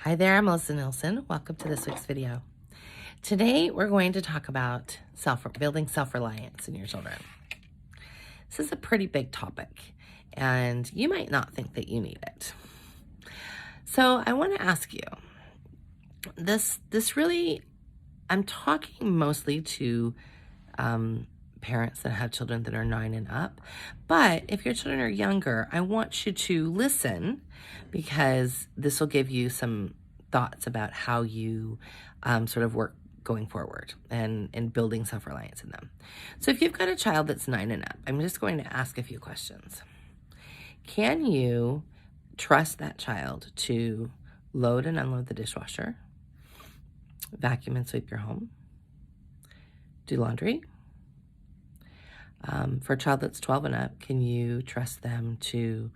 Hi there, I'm Melisa Nielsen. Welcome to this week's video. Today we're going to talk about building self-reliance in your children. This is a pretty big topic, and you might not think that you need it. So I want to ask you, this really, I'm talking mostly to parents that have children that are 9 and up, but if your children are younger, I want you to listen, because this will give you some thoughts about how you sort of work going forward and building self-reliance in them. So if you've got a child that's 9 and up, I'm just going to ask a few questions. Can you trust that child to load and unload the dishwasher, vacuum and sweep your home, do laundry? For a child that's 12 and up, can you trust them to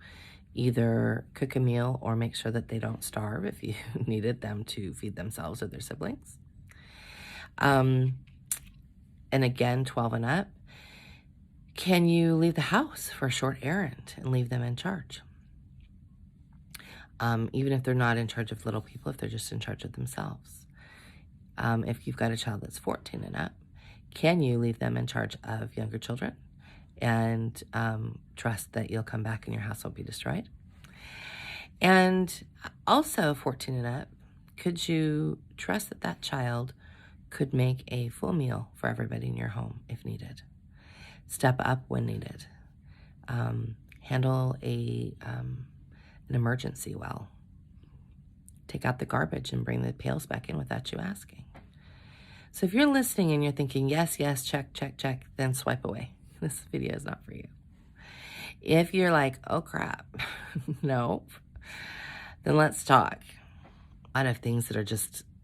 either cook a meal or make sure that they don't starve if you needed them to feed themselves or their siblings? And again, 12 and up, can you leave the house for a short errand and leave them in charge? Even if they're not in charge of little people, if they're just in charge of themselves. If you've got a child that's 14 and up, can you leave them in charge of younger children and trust that you'll come back and your house won't be destroyed? And also 14 and up, could you trust that that child could make a full meal for everybody in your home if needed? Step up when needed. Handle an emergency well. Take out the garbage and bring the pails back in without you asking. So if you're listening and you're thinking, yes, yes, check, check, check, then swipe away. This video is not for you. If you're like, oh crap, no, then let's talk. A lot of things that are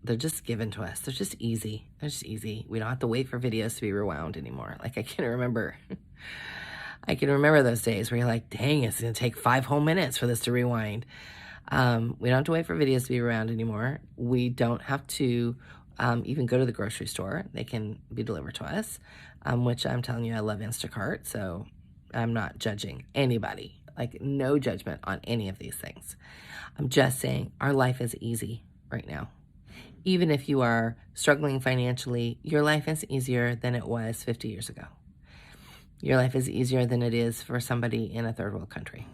they're just given to us. They're just easy. They're just easy. We don't have to wait for videos to be rewound anymore. Like I can remember those days where you're like, dang, it's going to take 5 whole minutes for this to rewind. We don't have to wait for videos to be rewound anymore. We don't have to even go to the grocery store. They can be delivered to us, which I'm telling you, I love Instacart, so I'm not judging anybody. Like, no judgment on any of these things. I'm just saying our life is easy right now. Even if you are struggling financially, your life is easier than it was 50 years ago. Your life is easier than it is for somebody in a third world country.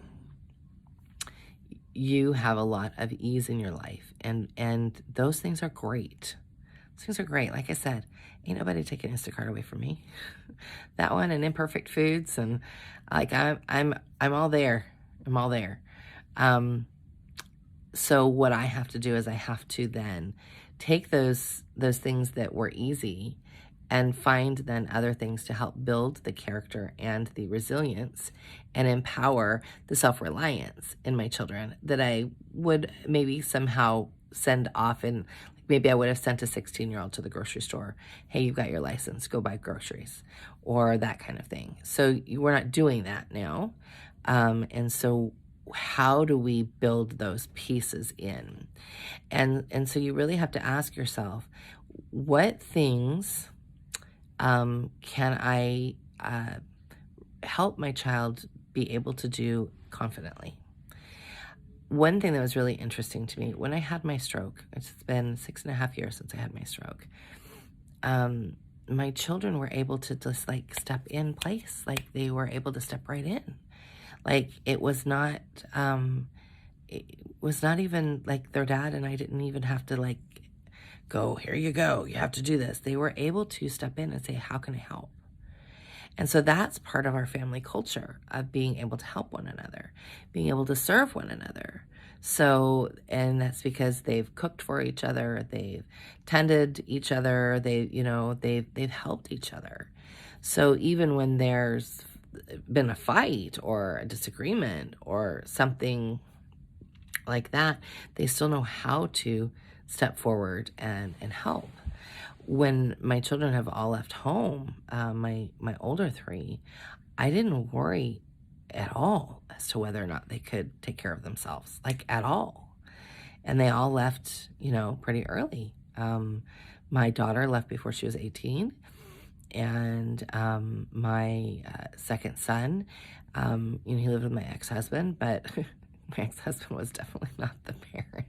You have a lot of ease in your life, and those things are great. Things are great. Like I said, ain't nobody taking Instacart away from me. That one and Imperfect Foods, and like I'm all there. I'm all there. So what I have to do is I have to then take those things that were easy and find then other things to help build the character and the resilience and empower the self-reliance in my children that I would maybe somehow send off in. Maybe I would have sent a 16-year-old to the grocery store. Hey, you've got your license, go buy groceries, or that kind of thing. So we're not doing that now. And so how do we build those pieces in? And so you really have to ask yourself, what things can I help my child be able to do confidently? One thing that was really interesting to me, when I had my stroke, it's been 6.5 years since I had my stroke, my children were able to just like step in place. Like they were able to step right in. Like it was not even like their dad and I didn't even have to like go, here you go, you have to do this. They were able to step in and say, how can I help? And so that's part of our family culture of being able to help one another, being able to serve one another. So, and that's because they've cooked for each other, they've tended each other, they've helped each other. So even when there's been a fight or a disagreement or something like that, they still know how to step forward and help. When my children have all left home, my older 3, I didn't worry at all as to whether or not they could take care of themselves, like at all. And they all left, pretty early. My daughter left before she was 18. And my second son, he lived with my ex-husband, but my ex-husband was definitely not the parent.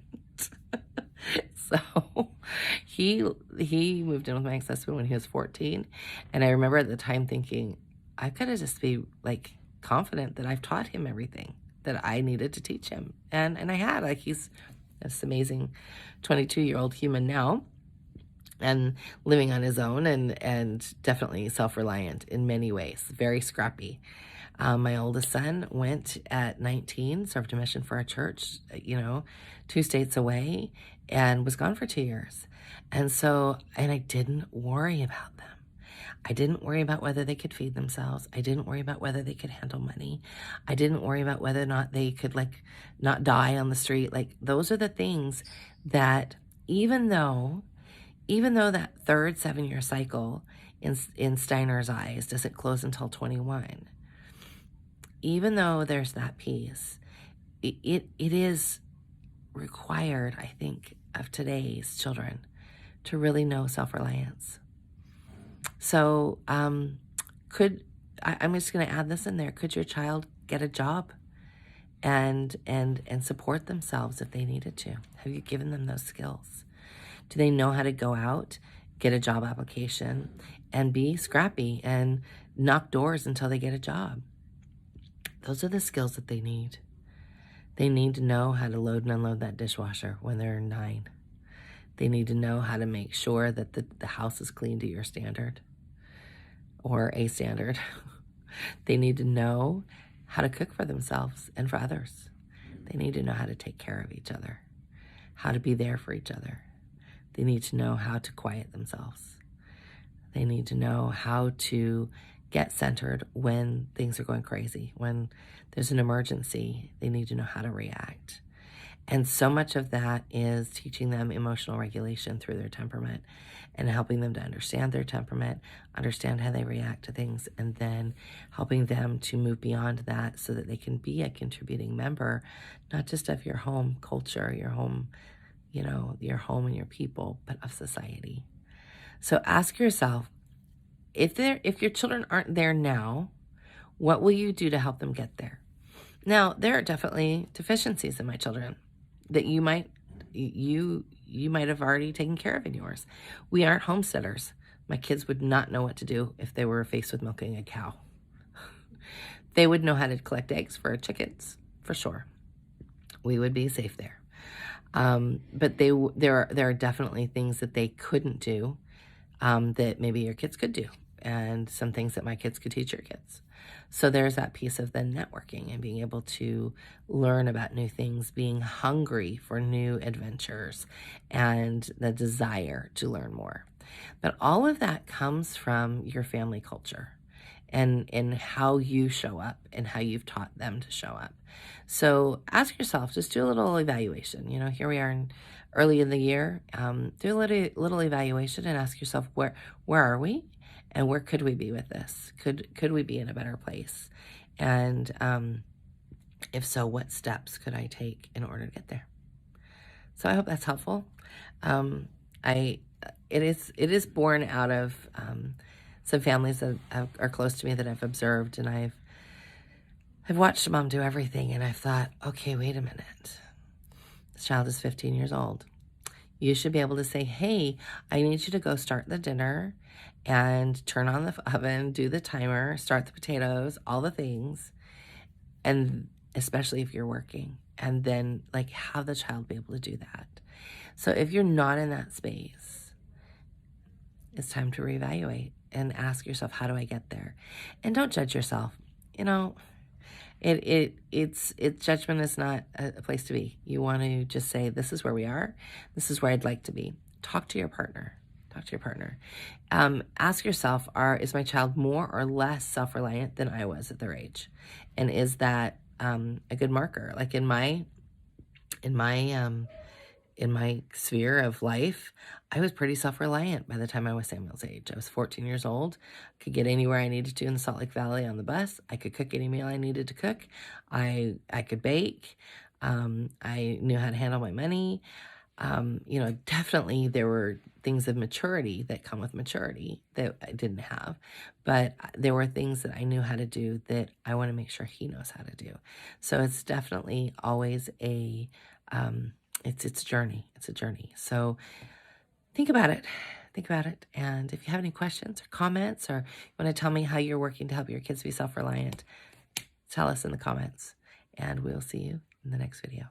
So he moved in with my ex-husband when he was 14, and I remember at the time thinking, I've got to just be like confident that I've taught him everything that I needed to teach him, and I had. Like, he's this amazing 22-year-old human now, and living on his own, and definitely self-reliant in many ways, very scrappy. My oldest son went at 19, served a mission for a church, 2 states away, and was gone for 2 years. And I didn't worry about them. I didn't worry about whether they could feed themselves. I didn't worry about whether they could handle money. I didn't worry about whether or not they could, like, not die on the street. Like, those are the things that, even though that third 7-year cycle in Steiner's eyes doesn't close until 21, even though there's that piece, it is required, I think, of today's children to really know self-reliance. So I'm just going to add this in there. Could your child get a job and support themselves if they needed to? Have you given them those skills? Do they know how to go out, get a job application, and be scrappy and knock doors until they get a job? Those are the skills that they need. They need to know how to load and unload that dishwasher when they're 9. They need to know how to make sure that the house is clean to your standard or a standard. They need to know how to cook for themselves and for others. They need to know how to take care of each other, how to be there for each other. They need to know how to quiet themselves. They need to know how to get centered when things are going crazy. When there's an emergency, they need to know how to react. And so much of that is teaching them emotional regulation through their temperament and helping them to understand their temperament, understand how they react to things, and then helping them to move beyond that so that they can be a contributing member, not just of your home culture, your home, your home and your people, but of society. So ask yourself, if your children aren't there now, what will you do to help them get there? Now, there are definitely deficiencies in my children that you might have already taken care of in yours. We aren't homesteaders. My kids would not know what to do if they were faced with milking a cow. They would know how to collect eggs for chickens, for sure. We would be safe there. But there are definitely things that they couldn't do that maybe your kids could do, and some things that my kids could teach your kids. So there's that piece of then networking and being able to learn about new things, being hungry for new adventures, and the desire to learn more. But all of that comes from your family culture and how you show up and how you've taught them to show up. So ask yourself, just do a little evaluation. Here we are early in the year. Do a little evaluation and ask yourself, where are we? And where could we be with this? Could we be in a better place? And if so, what steps could I take in order to get there? So I hope that's helpful. It is born out of some families that are close to me that I've observed, and I've watched mom do everything, and I've thought, okay, wait a minute. This child is 15 years old. You should be able to say, hey, I need you to go start the dinner and turn on the oven, do the timer, start the potatoes, all the things, and especially if you're working, and then have the child be able to do that. So if you're not in that space, it's time to reevaluate and ask yourself, how do I get there? And don't judge yourself. It's judgment is not a place to be. You want to just say, this is where we are. This is where I'd like to be. Talk to your partner. Ask yourself, is my child more or less self-reliant than I was at their age? And is that a good marker? Like in my sphere of life, I was pretty self-reliant by the time I was Samuel's age. I was 14 years old, could get anywhere I needed to in the Salt Lake Valley on the bus. I could cook any meal I needed to cook. I could bake. I knew how to handle my money. Definitely there were things of maturity that come with maturity that I didn't have, but there were things that I knew how to do that I want to make sure he knows how to do. So it's definitely always a It's a journey. It's a journey. So think about it. Think about it. And if you have any questions or comments, or you want to tell me how you're working to help your kids be self-reliant, tell us in the comments. And we'll see you in the next video.